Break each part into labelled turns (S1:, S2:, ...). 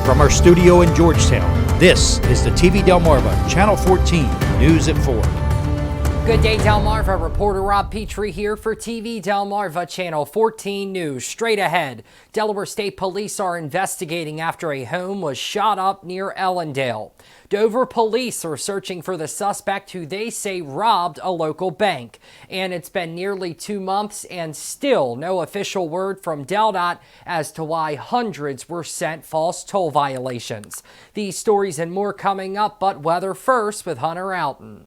S1: From our studio in Georgetown, this is the TV Delmarva Channel 14 News at 4.
S2: Good day, Delmarva. Reporter Rob Petrie here for TV Delmarva Channel 14 News. Straight ahead, Delaware State Police are investigating after a home was shot up near Ellendale. Dover police are searching for the suspect who they say robbed a local bank. And it's been nearly 2 months and still no official word from DelDOT as to why hundreds were sent false toll violations. These stories and more coming up, but weather first with Hunter Alton.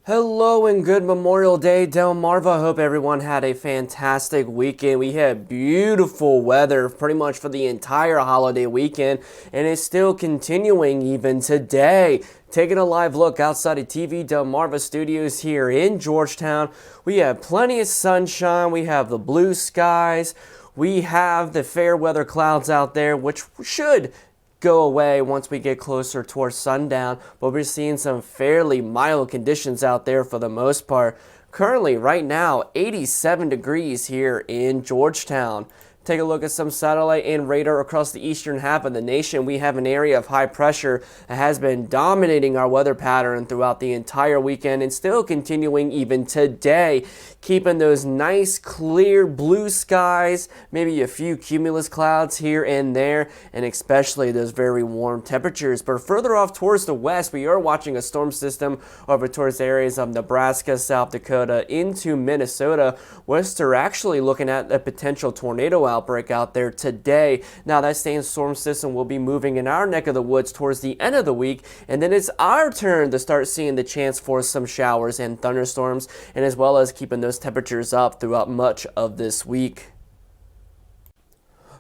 S3: Hello and good Memorial Day, Delmarva. Hope everyone had a fantastic weekend. We had beautiful weather pretty much for the entire holiday weekend, and it's still continuing even today. Taking a live look outside of TV Delmarva Studios here in Georgetown, we have plenty of sunshine. We have the blue skies. We have the fair weather clouds out there, which should go away once we get closer towards sundown, but we're seeing some fairly mild conditions out there for the most part. Currently, right now, 87 degrees here in Georgetown. Take a look at some satellite and radar across the eastern half of the nation. We have an area of high pressure that has been dominating our weather pattern throughout the entire weekend and still continuing even today, keeping those nice clear blue skies, maybe a few cumulus clouds here and there, and especially those very warm temperatures. But further off towards the west, we are watching a storm system over towards areas of Nebraska, South Dakota, into Minnesota. We're actually looking at a potential tornado outbreak out there today. Now that same storm system will be moving in our neck of the woods towards the end of the week, and then it's our turn to start seeing the chance for some showers and thunderstorms, and as well as keeping those temperatures up throughout much of this week.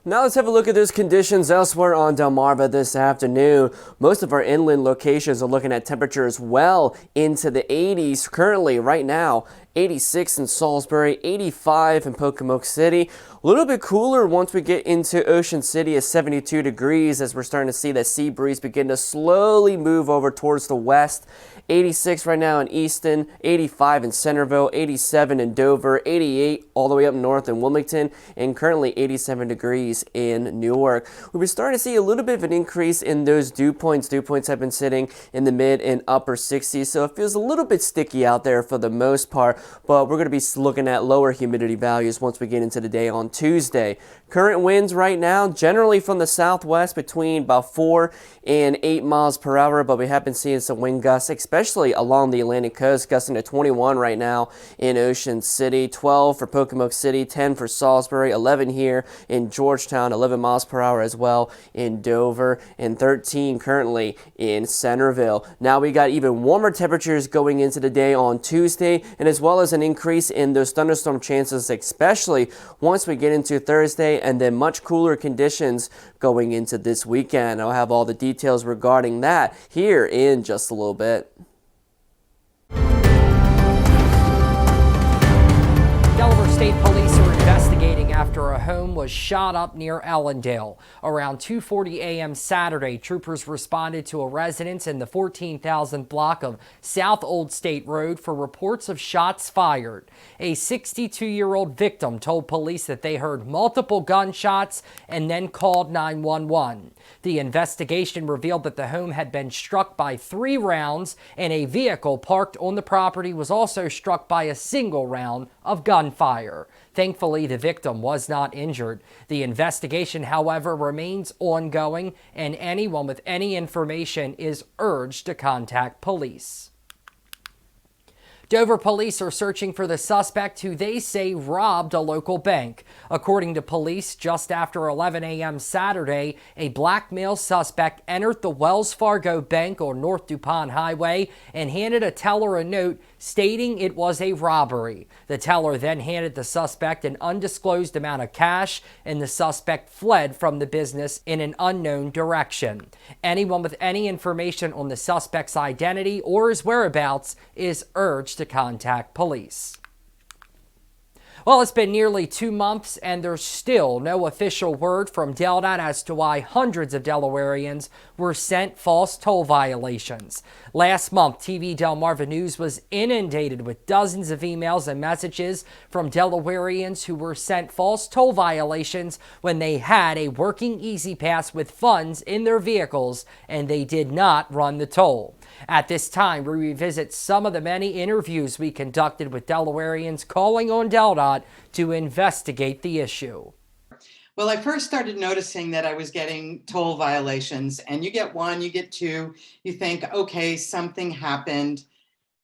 S3: Now let's have a look at those conditions elsewhere on Delmarva this afternoon. Most of our inland locations are looking at temperatures well into the 80s currently right now. 86 in Salisbury, 85 in Pocomoke City. A little bit cooler once we get into Ocean City at 72 degrees as we're starting to see that sea breeze begin to slowly move over towards the west. 86 right now in Easton, 85 in Centerville, 87 in Dover, 88 all the way up north in Wilmington, and currently 87 degrees in Newark. We've been starting to see a little bit of an increase in those dew points. Dew points have been sitting in the mid and upper 60s, so it feels a little bit sticky out there for the most part, but we're going to be looking at lower humidity values once we get into the day on Tuesday. Current winds right now generally from the southwest between about 4 and 8 miles per hour, but we have been seeing some wind gusts, especially along the Atlantic coast, gusting to 21 right now in Ocean City, 12 for Pocomoke City, 10 for Salisbury, 11 here in Georgetown, 11 miles per hour as well in Dover, and 13 currently in Centerville. Now we got even warmer temperatures going into the day on Tuesday, and as well as an increase in those thunderstorm chances, especially once we get into Thursday, and then much cooler conditions going into this weekend. I'll have all the details regarding that here in just a little bit.
S2: Delaware State Police are investigating after a home was shot up near Ellendale. Around 2:40 a.m. Saturday, troopers responded to a residence in the 14,000 block of South Old State Road for reports of shots fired. A 62-year-old victim told police that they heard multiple gunshots and then called 911. The investigation revealed that the home had been struck by 3 rounds, and a vehicle parked on the property was also struck by a single round of gunfire. Thankfully, the victim was not injured. The investigation, however, remains ongoing, and anyone with any information is urged to contact police. Dover police are searching for the suspect who they say robbed a local bank. According to police, just after 11 a.m. Saturday, a black male suspect entered the Wells Fargo Bank on North DuPont Highway and handed a teller a note stating it was a robbery. The teller then handed the suspect an undisclosed amount of cash, and the suspect fled from the business in an unknown direction. Anyone with any information on the suspect's identity or his whereabouts is urged to contact police. Well, it's been nearly 2 months and there's still no official word from DelDOT as to why hundreds of Delawareans were sent false toll violations. Last month, TV Delmarva News was inundated with dozens of emails and messages from Delawareans who were sent false toll violations when they had a working Easy Pass with funds in their vehicles and they did not run the toll. At this time, we revisit some of the many interviews we conducted with Delawareans calling on DelDOT to investigate the issue.
S4: Well, I first started noticing that I was getting toll violations, and you get one, you get two, you think, okay, something happened.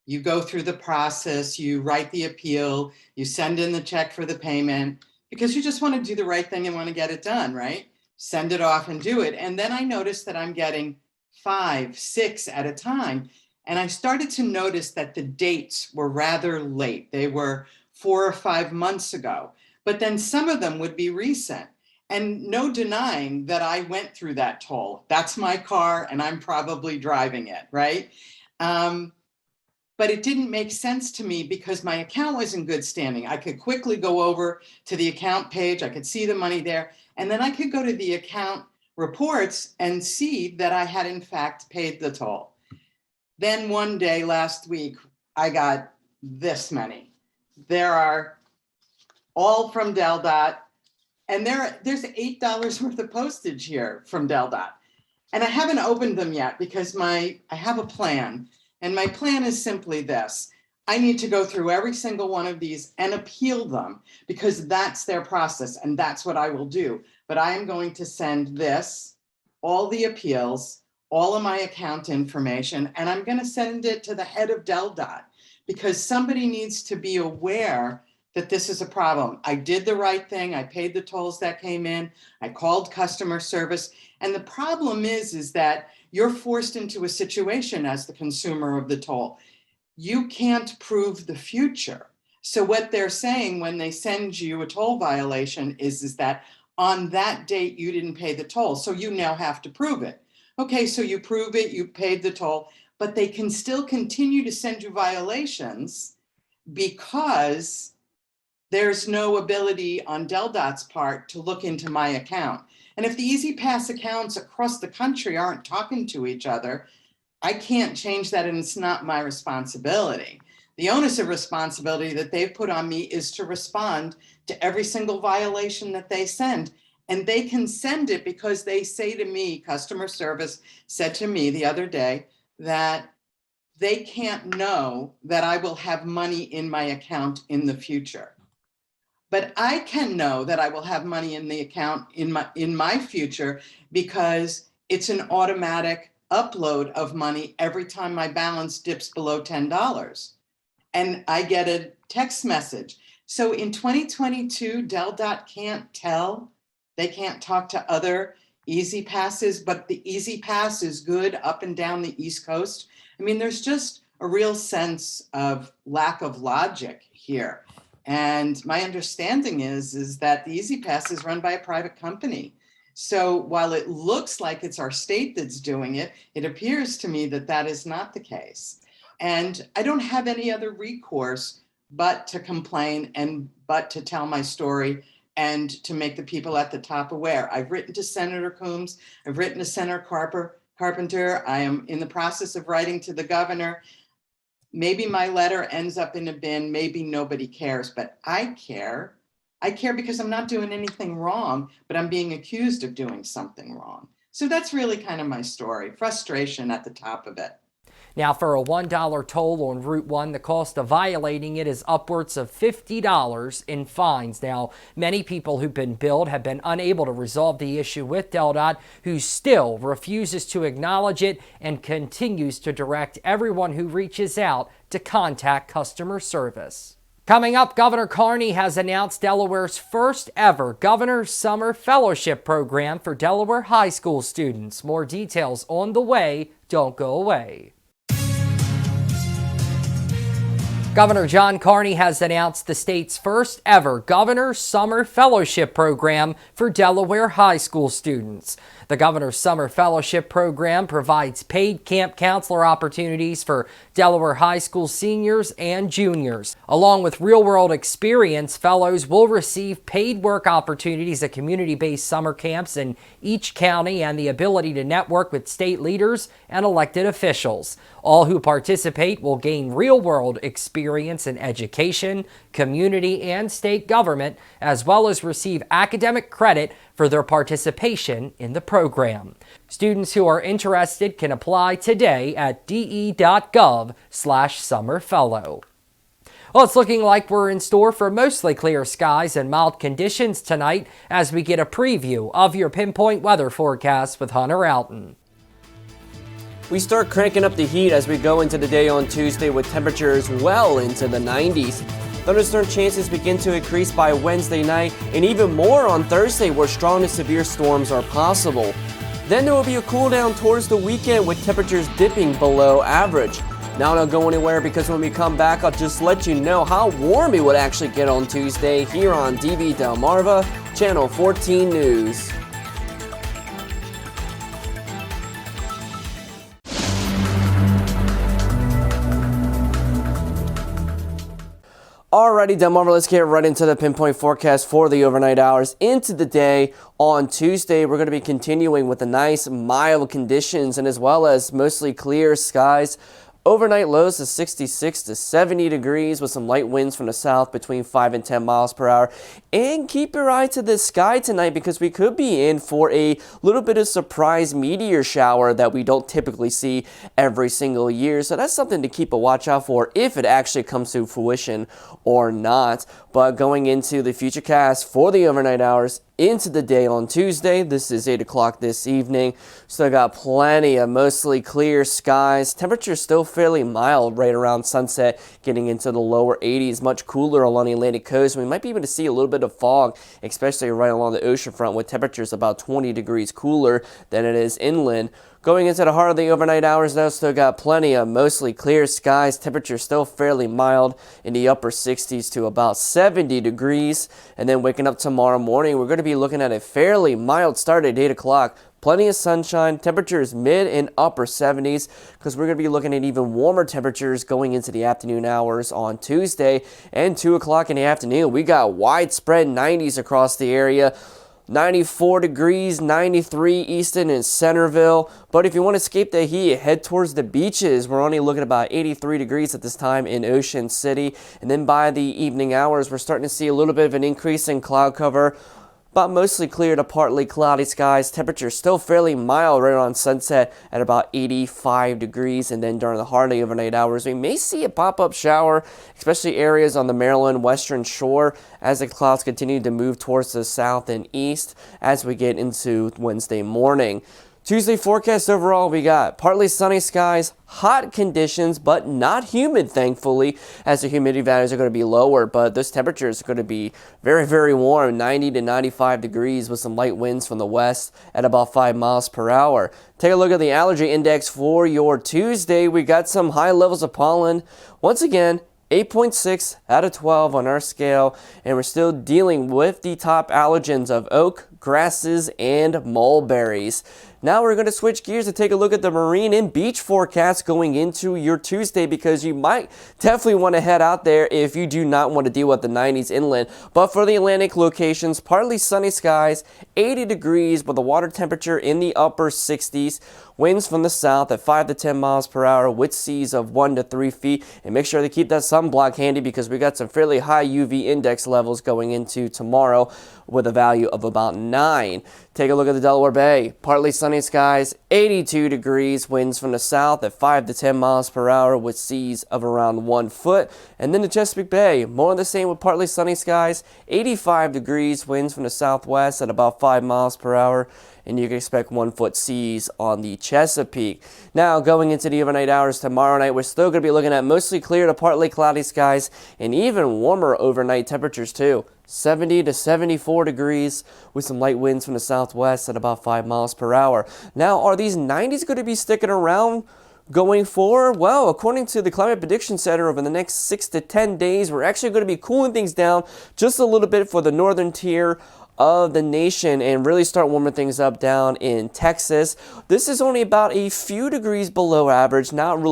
S4: You go through the process, you write the appeal, you send in the check for the payment, because you just want to do the right thing and want to get it done, right? Send it off and do it. And then I noticed that I'm getting 5, 6 at a time. And I started to notice that the dates were rather late. They were 4 or 5 months ago, but then some of them would be recent. And no denying that I went through that toll. That's my car and I'm probably driving it, right? But it didn't make sense to me because my account was in good standing. I could quickly go over to the account page. I could see the money there. And then I could go to the account reports and see that I had in fact paid the toll. Then one day last week, I got this many. There are all from DelDOT, and there's $8 worth of postage here from DelDOT. And I haven't opened them yet because I have a plan, and my plan is simply this. I need to go through every single one of these and appeal them because that's their process and that's what I will do. But I am going to send this, all the appeals, all of my account information, and I'm going to send it to the head of DelDOT because somebody needs to be aware that this is a problem. I did the right thing. I paid the tolls that came in. I called customer service. And the problem is that you're forced into a situation as the consumer of the toll. You can't prove the future. So what they're saying when they send you a toll violation is that on that date, you didn't pay the toll. So you now have to prove it. Okay, so you prove it, you paid the toll, but they can still continue to send you violations because there's no ability on DelDOT's part to look into my account. And if the Easy Pass accounts across the country aren't talking to each other, I can't change that and it's not my responsibility. The onus of responsibility that they've put on me is to respond to every single violation that they send. And they can send it because they say to me, customer service said to me the other day that they can't know that I will have money in my account in the future. But I can know that I will have money in the account in my future because it's an automatic upload of money every time my balance dips below $10. And I get a text message. So in 2022, DelDOT can't tell. They can't talk to other Easy Passes, but the Easy Pass is good up and down the East Coast. I mean, there's just a real sense of lack of logic here. And my understanding is that the Easy Pass is run by a private company. So while it looks like it's our state that's doing it, it appears to me that that is not the case. And I don't have any other recourse but to complain and but to tell my story and to make the people at the top aware. I've written to Senator Coombs. I've written to Senator Carpenter. I am in the process of writing to the governor. Maybe my letter ends up in a bin. Maybe nobody cares, but I care. I care because I'm not doing anything wrong, but I'm being accused of doing something wrong. So that's really kind of my story. Frustration at the top of it.
S2: Now, for a $1 toll on Route 1, the cost of violating it is upwards of $50 in fines. Now, many people who've been billed have been unable to resolve the issue with DelDOT, who still refuses to acknowledge it and continues to direct everyone who reaches out to contact customer service. Coming up, Governor Carney has announced Delaware's first ever Governor's Summer Fellowship Program for Delaware high school students. More details on the way. Don't go away. Governor John Carney has announced the state's first ever Governor's Summer Fellowship Program for Delaware high school students. The Governor's Summer Fellowship Program provides paid camp counselor opportunities for Delaware High School seniors and juniors. Along with real-world experience, fellows will receive paid work opportunities at community-based summer camps in each county and the ability to network with state leaders and elected officials. All who participate will gain real-world experience in education, community, and state government, as well as receive academic credit for their participation in the program. Students who are interested can apply today at de.gov/summerfellow. Well, it's looking like we're in store for mostly clear skies and mild conditions tonight as we get a preview of your Pinpoint weather forecast with Hunter Alton.
S3: We start cranking up the heat as we go into the day on Tuesday with temperatures well into the 90s. Thunderstorm chances begin to increase by Wednesday night and even more on Thursday where strong to severe storms are possible. Then there will be a cool down towards the weekend with temperatures dipping below average. Now don't go anywhere because when we come back I'll just let you know how warm it would actually get on Tuesday here on DV Delmarva, Channel 14 News. Alrighty, Delmarva, let's get right into the Pinpoint forecast for the overnight hours into the day. On Tuesday, we're going to be continuing with the nice mild conditions and as well as mostly clear skies. Overnight lows of 66 to 70 degrees with some light winds from the south between 5 and 10 miles per hour. And keep your eye to the sky tonight because we could be in for a little bit of surprise meteor shower that we don't typically see every single year. So that's something to keep a watch out for if it actually comes to fruition or not. But going into the futurecast for the overnight hours into the day on Tuesday, this is 8 o'clock this evening. Still got plenty of mostly clear skies. Temperatures still fairly mild right around sunset, getting into the lower 80s, much cooler along the Atlantic coast. We might be able to see a little bit of fog, especially right along the ocean front with temperatures about 20 degrees cooler than it is inland. Going into the heart of the overnight hours though, still got plenty of mostly clear skies. Temperatures still fairly mild in the upper 60s to about 70 degrees. And then waking up tomorrow morning, we're going to be looking at a fairly mild start at 8 o'clock. Plenty of sunshine, temperatures mid and upper 70s because we're going to be looking at even warmer temperatures going into the afternoon hours on Tuesday. And 2 o'clock in the afternoon, we got widespread 90s across the area. 94 degrees, 93 Easton and Centerville. But if you want to escape the heat, head towards the beaches. We're only looking at about 83 degrees at this time in Ocean City. And then by the evening hours, we're starting to see a little bit of an increase in cloud cover. But mostly clear to partly cloudy skies. Temperature still fairly mild right on sunset at about 85 degrees. And then during the heart of the overnight hours, we may see a pop-up shower, especially areas on the Maryland western shore as the clouds continue to move towards the south and east as we get into Wednesday morning. Tuesday forecast overall, we got partly sunny skies, hot conditions, but not humid, thankfully, as the humidity values are going to be lower. But those temperatures are going to be very, very warm, 90 to 95 degrees with some light winds from the west at about 5 miles per hour. Take a look at the allergy index for your Tuesday. We got some high levels of pollen. Once again, 8.6 out of 12 on our scale, and we're still dealing with the top allergens of oak, grasses, and mulberries. Now we're going to switch gears to take a look at the marine and beach forecast going into your Tuesday because you might definitely want to head out there if you do not want to deal with the 90s inland. But for the Atlantic locations, partly sunny skies, 80 degrees with a water temperature in the upper 60s. Winds from the south at 5 to 10 miles per hour with seas of 1 to 3 feet. And make sure to keep that sunblock handy because we got some fairly high UV index levels going into tomorrow with a value of about 9. Take a look at the Delaware Bay. Partly sunny skies, 82 degrees. Winds from the south at 5 to 10 miles per hour with seas of around 1 foot. And then the Chesapeake Bay, more of the same with partly sunny skies, 85 degrees. Winds from the southwest at about 5 miles per hour. And you can expect 1 foot seas on the Chesapeake. Now, going into the overnight hours tomorrow night, we're still going to be looking at mostly clear to partly cloudy skies and even warmer overnight temperatures too. 70 to 74 degrees with some light winds from the southwest at about 5 miles per hour. Now, are these 90s going to be sticking around going forward? Well, according to the Climate Prediction Center, over the next 6 to 10 days, we're actually going to be cooling things down just a little bit for the northern tier of the nation and really start warming things up down in Texas. This is only about a few degrees below average, not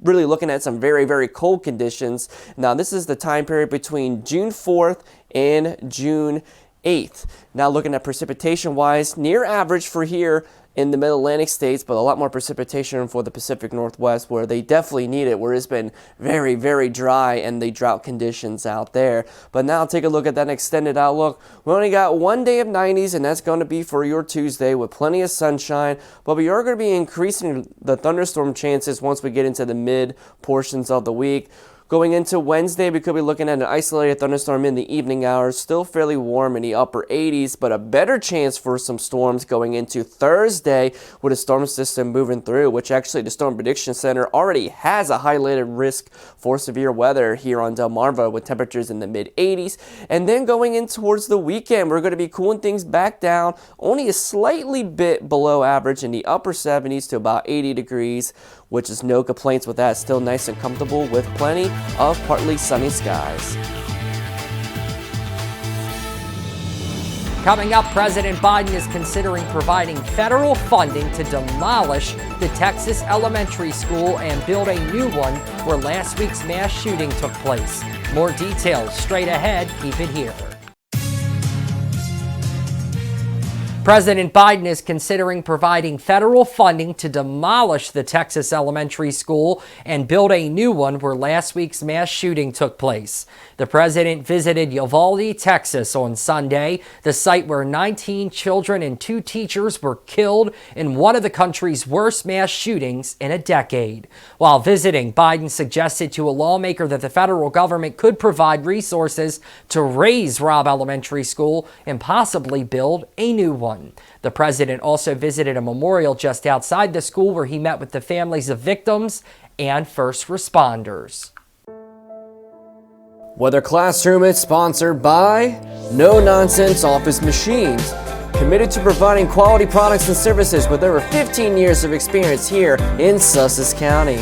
S3: really looking at some very, very cold conditions. Now, this is the time period between June 4th and June 8th. Now, looking at precipitation wise, near average for here in the mid-Atlantic states, but a lot more precipitation for the Pacific Northwest, where they definitely need it, where it's been very, very dry and the drought conditions out there. But now take a look at that extended outlook. We only got one day of 90s, and that's going to be for your Tuesday with plenty of sunshine, but we are going to be increasing the thunderstorm chances once we get into the mid portions of the week. Going into Wednesday, we could be looking at an isolated thunderstorm in the evening hours, still fairly warm in the upper 80s, but a better chance for some storms going into Thursday with a storm system moving through, which actually the Storm Prediction Center already has a highlighted risk for severe weather here on Delmarva with temperatures in the mid 80s. And then going in towards the weekend, we're going to be cooling things back down, only a slightly bit below average in the upper 70s to about 80 degrees, which is no complaints with that. Still nice and comfortable with plenty of partly sunny skies.
S2: Coming up, President Biden is considering providing federal funding to demolish the Texas elementary school and build a new one where last week's mass shooting took place. More details straight ahead. Keep it here. President Biden is considering providing federal funding to demolish the Texas elementary school and build a new one where last week's mass shooting took place. The president visited Uvalde, Texas on Sunday, the site where 19 children and 2 teachers were killed in one of the country's worst mass shootings in a decade. While visiting, Biden suggested to a lawmaker that the federal government could provide resources to raise Robb Elementary School and possibly build a new one. The president also visited a memorial just outside the school where he met with the families of victims and first responders.
S3: Weather Classroom is sponsored by No Nonsense Office Machines, committed to providing quality products and services with over 15 years of experience here in Sussex County.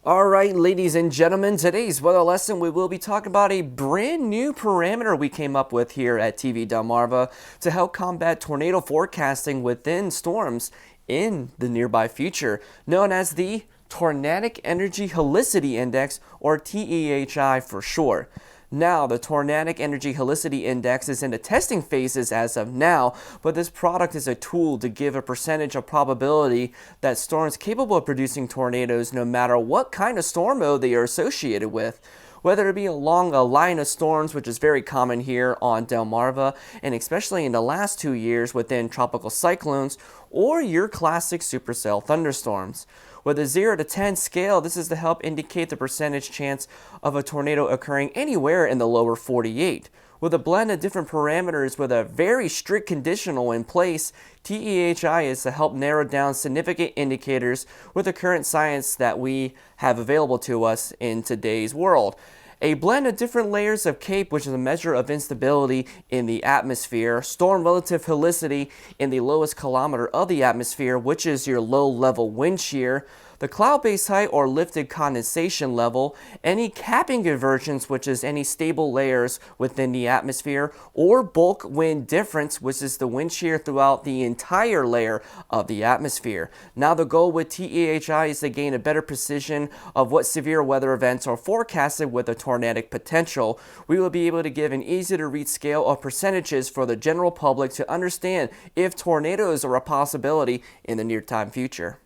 S3: Alright, ladies and gentlemen, today's weather lesson we will be talking about a brand new parameter we came up with here at TV Delmarva to help combat tornado forecasting within storms in the nearby future, known as the Tornadic Energy Helicity Index, or TEHI for short. Now, the Tornadic Energy Helicity Index is in the testing phases as of now, but this product is a tool to give a percentage of probability that storms capable of producing tornadoes no matter what kind of storm mode they are associated with. Whether it be along a line of storms, which is very common here on Delmarva, and especially in the last 2 years within tropical cyclones, or your classic supercell thunderstorms. With a 0 to 10 scale, this is to help indicate the percentage chance of a tornado occurring anywhere in the lower 48. With a blend of different parameters with a very strict conditional in place, TEHI is to help narrow down significant indicators with the current science that we have available to us in today's world. A blend of different layers of CAPE, which is a measure of instability in the atmosphere, storm relative helicity in the lowest kilometer of the atmosphere, which is your low-level wind shear, the cloud base height or lifted condensation level, any capping convergence, which is any stable layers within the atmosphere, or bulk wind difference, which is the wind shear throughout the entire layer of the atmosphere. Now the goal with TEHI is to gain a better precision of what severe weather events are forecasted with a tornadic potential. We will be able to give an easy to read scale of percentages for the general public to understand if tornadoes are a possibility in the near-time future.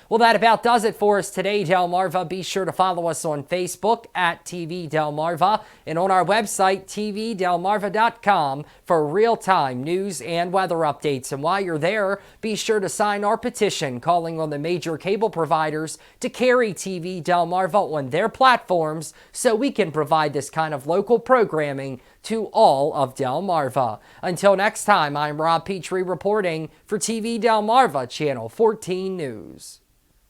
S2: Well, that about does it for us today, Delmarva. Be sure to follow us on Facebook at TV Delmarva and on our website, tvdelmarva.com, for real-time news and weather updates. And while you're there, be sure to sign our petition calling on the major cable providers to carry TV Delmarva on their platforms so we can provide this kind of local programming to all of Delmarva. Until next time, I'm Rob Petrie reporting for TV Delmarva Channel 14 News.